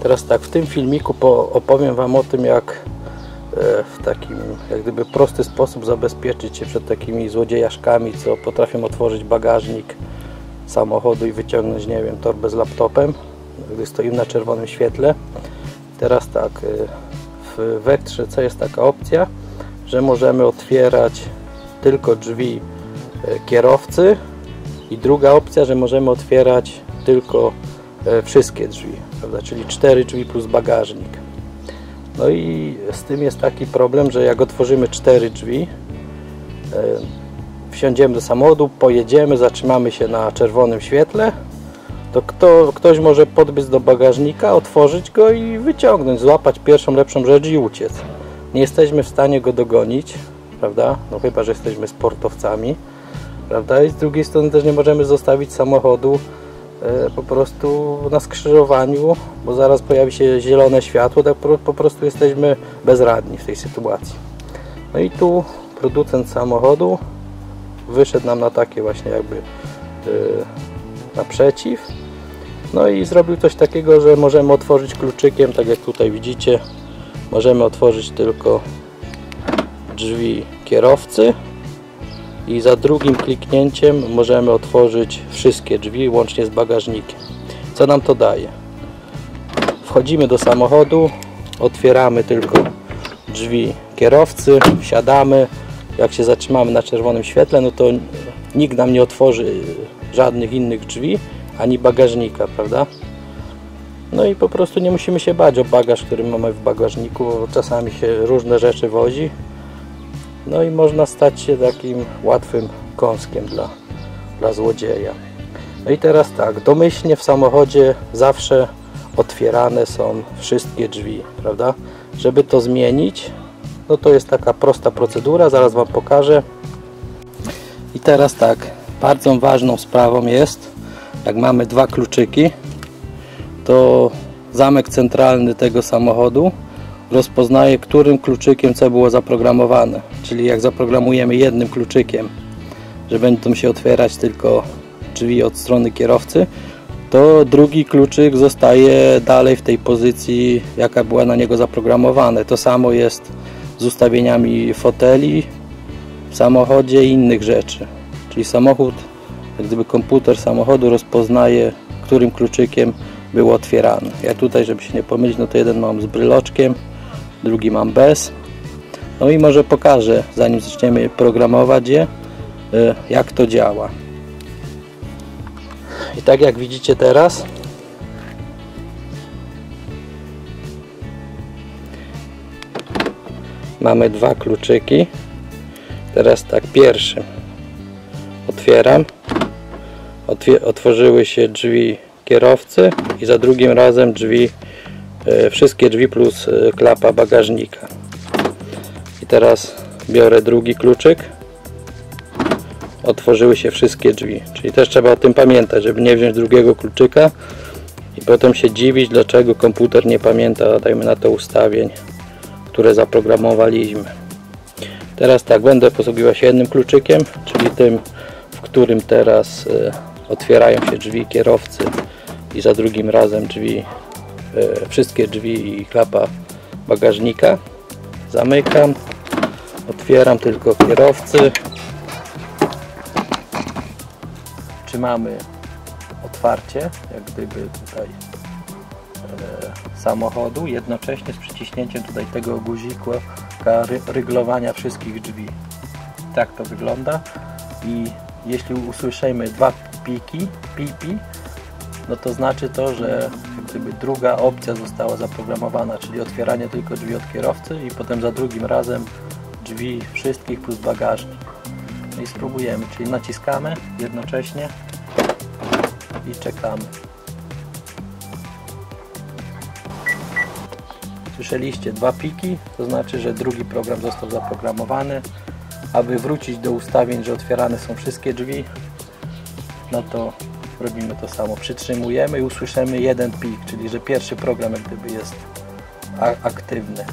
Teraz tak, w tym filmiku opowiem Wam o tym, jak w takim jak gdyby prosty sposób zabezpieczyć się przed takimi złodziejaszkami, co potrafią otworzyć bagażnik samochodu i wyciągnąć, nie wiem, torbę z laptopem, gdy stoimy na czerwonym świetle. Teraz tak, w Vectrze C jest taka opcja, że możemy otwierać tylko drzwi kierowcy i druga opcja, że możemy otwierać tylko wszystkie drzwi, prawda? Czyli 4 drzwi plus bagażnik. No i z tym jest taki problem, że jak otworzymy 4 drzwi, wsiądziemy do samochodu, pojedziemy, zatrzymamy się na czerwonym świetle, to ktoś może podbiec do bagażnika, otworzyć go i wyciągnąć, złapać pierwszą lepszą rzecz i uciec. Nie jesteśmy w stanie go dogonić, prawda? No chyba, że jesteśmy sportowcami, prawda? I z drugiej strony też nie możemy zostawić samochodu po prostu na skrzyżowaniu, bo zaraz pojawi się zielone światło, tak po prostu jesteśmy bezradni w tej sytuacji. No i tu producent samochodu wyszedł nam na takie właśnie jakby naprzeciw. No i zrobił coś takiego, że możemy otworzyć kluczykiem, tak jak tutaj widzicie, możemy otworzyć tylko drzwi kierowcy i za drugim kliknięciem możemy otworzyć wszystkie drzwi łącznie z bagażnikiem. Co nam to daje? Wchodzimy do samochodu, otwieramy tylko drzwi kierowcy, wsiadamy. Jak się zatrzymamy na czerwonym świetle, no to nikt nam nie otworzy żadnych innych drzwi ani bagażnika, prawda? No i po prostu nie musimy się bać o bagaż, który mamy w bagażniku, bo czasami się różne rzeczy wozi. No i można stać się takim łatwym kąskiem dla złodzieja. No i teraz tak, domyślnie w samochodzie zawsze otwierane są wszystkie drzwi, prawda? Żeby to zmienić, no to jest taka prosta procedura, zaraz Wam pokażę. I teraz tak, bardzo ważną sprawą jest, jak mamy 2 kluczyki, to zamek centralny tego samochodu rozpoznaje, którym kluczykiem co było zaprogramowane. Czyli jak zaprogramujemy jednym kluczykiem, że będą się otwierać tylko drzwi od strony kierowcy, to drugi kluczyk zostaje dalej w tej pozycji, jaka była na niego zaprogramowane. To samo jest z ustawieniami foteli w samochodzie i innych rzeczy. Czyli samochód, jak gdyby komputer samochodu rozpoznaje, którym kluczykiem było otwierane. Ja tutaj, żeby się nie pomylić, no to jeden mam z bryloczkiem, drugi mam bez. No i może pokażę, zanim zaczniemy programować je, jak to działa. I tak jak widzicie teraz, mamy 2 kluczyki. Teraz tak, pierwszy otwieram, otworzyły się drzwi kierowcy i za drugim razem drzwi, wszystkie drzwi plus klapa bagażnika. I teraz biorę drugi kluczyk, otworzyły się wszystkie drzwi, czyli też trzeba o tym pamiętać, żeby nie wziąć drugiego kluczyka i potem się dziwić, dlaczego komputer nie pamięta, dajmy na to, ustawień, które zaprogramowaliśmy. Teraz tak, będę posługiwał się jednym kluczykiem, czyli tym, w którym teraz otwierają się drzwi kierowcy i za drugim razem drzwi, wszystkie drzwi i klapa bagażnika. Zamykam, otwieram tylko kierowcy. Trzymamy otwarcie, jak gdyby tutaj samochodu, jednocześnie z przyciśnięciem tutaj tego guzika ryglowania wszystkich drzwi. Tak to wygląda. I jeśli usłyszymy 2 pipi, no to znaczy to, że gdyby druga opcja została zaprogramowana, czyli otwieranie tylko drzwi od kierowcy i potem za drugim razem drzwi wszystkich plus bagażnik. No i spróbujemy, czyli naciskamy jednocześnie i czekamy. Słyszeliście 2 piki, to znaczy, że drugi program został zaprogramowany. Aby wrócić do ustawień, że otwierane są wszystkie drzwi, no to robimy to samo. Przytrzymujemy i usłyszymy 1 pik, czyli że pierwszy program jak gdyby jest aktywny.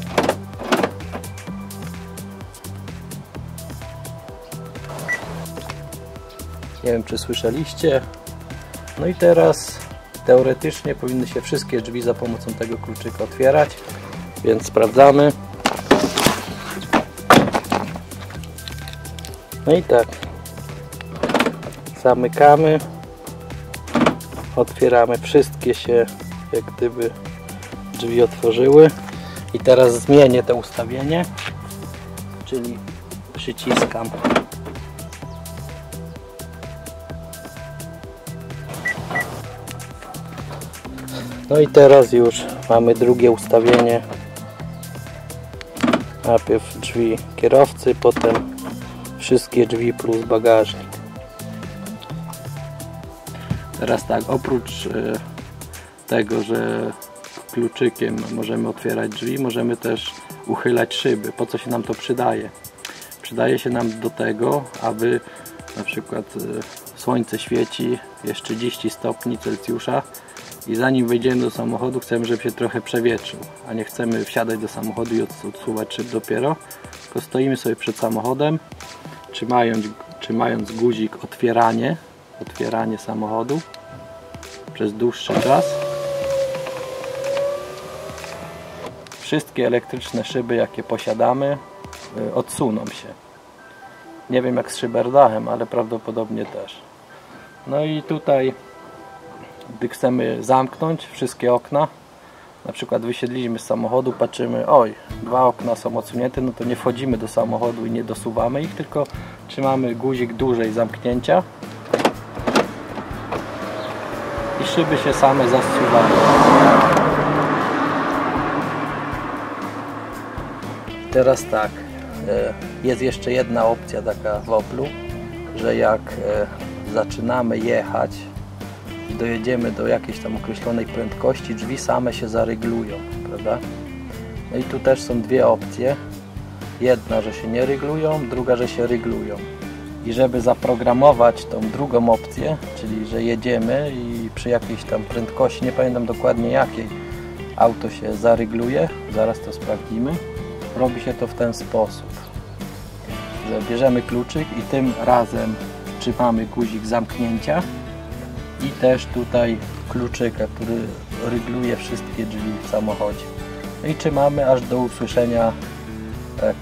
Nie wiem, czy słyszeliście. No i teraz teoretycznie powinny się wszystkie drzwi za pomocą tego kluczyka otwierać, więc sprawdzamy. No i tak, zamykamy, otwieramy, wszystkie się jak gdyby drzwi otworzyły. I teraz zmienię to ustawienie, czyli przyciskam no i teraz już mamy drugie ustawienie. Najpierw drzwi kierowcy, potem wszystkie drzwi plus bagażnik. Teraz tak, oprócz tego, że kluczykiem możemy otwierać drzwi, możemy też uchylać szyby. Po co się nam to przydaje? Przydaje się nam do tego, aby na przykład słońce świeci, jest 30 stopni Celsjusza i zanim wejdziemy do samochodu, chcemy, żeby się trochę przewietrzył, a nie chcemy wsiadać do samochodu i odsuwać szyb dopiero, tylko stoimy sobie przed samochodem, trzymając guzik otwieranie samochodu przez dłuższy czas. Wszystkie elektryczne szyby, jakie posiadamy, odsuną się. Nie wiem jak z szyberdachem, ale prawdopodobnie też. No i tutaj, gdy chcemy zamknąć wszystkie okna, na przykład wysiedliśmy z samochodu, patrzymy, oj, 2 okna są odsunięte, no to nie wchodzimy do samochodu i nie dosuwamy ich, tylko trzymamy guzik dłużej zamknięcia i szyby się same zasuwają. Teraz tak, jest jeszcze jedna opcja taka w Oplu, że jak zaczynamy jechać i dojedziemy do jakiejś tam określonej prędkości, drzwi same się zaryglują, prawda? No i tu też są dwie opcje. Jedna, że się nie ryglują, druga, że się ryglują. I żeby zaprogramować tą drugą opcję, czyli że jedziemy i przy jakiejś tam prędkości, nie pamiętam dokładnie jakiej, auto się zarygluje, zaraz to sprawdzimy. Robi się to w ten sposób, że bierzemy kluczyk i tym razem trzymamy guzik zamknięcia i też tutaj kluczyka, który rygluje wszystkie drzwi w samochodzie. No i trzymamy aż do usłyszenia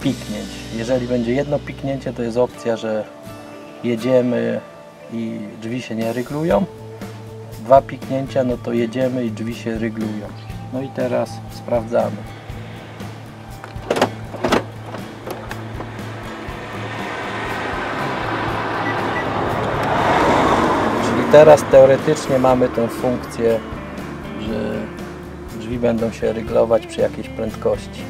piknięć. Jeżeli będzie jedno piknięcie, to jest opcja, że jedziemy i drzwi się nie ryglują. 2 piknięcia, no to jedziemy i drzwi się ryglują. No i teraz sprawdzamy. Teraz teoretycznie mamy tę funkcję, że drzwi będą się ryglować przy jakiejś prędkości.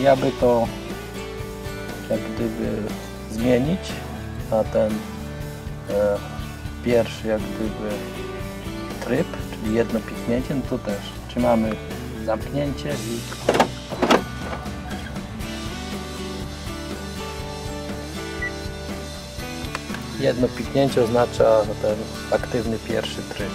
I aby to jak gdyby zmienić na ten pierwszy jak gdyby tryb, czyli jedno piknięcie, no to też trzymamy zamknięcie i jedno piknięcie oznacza ten aktywny pierwszy tryb.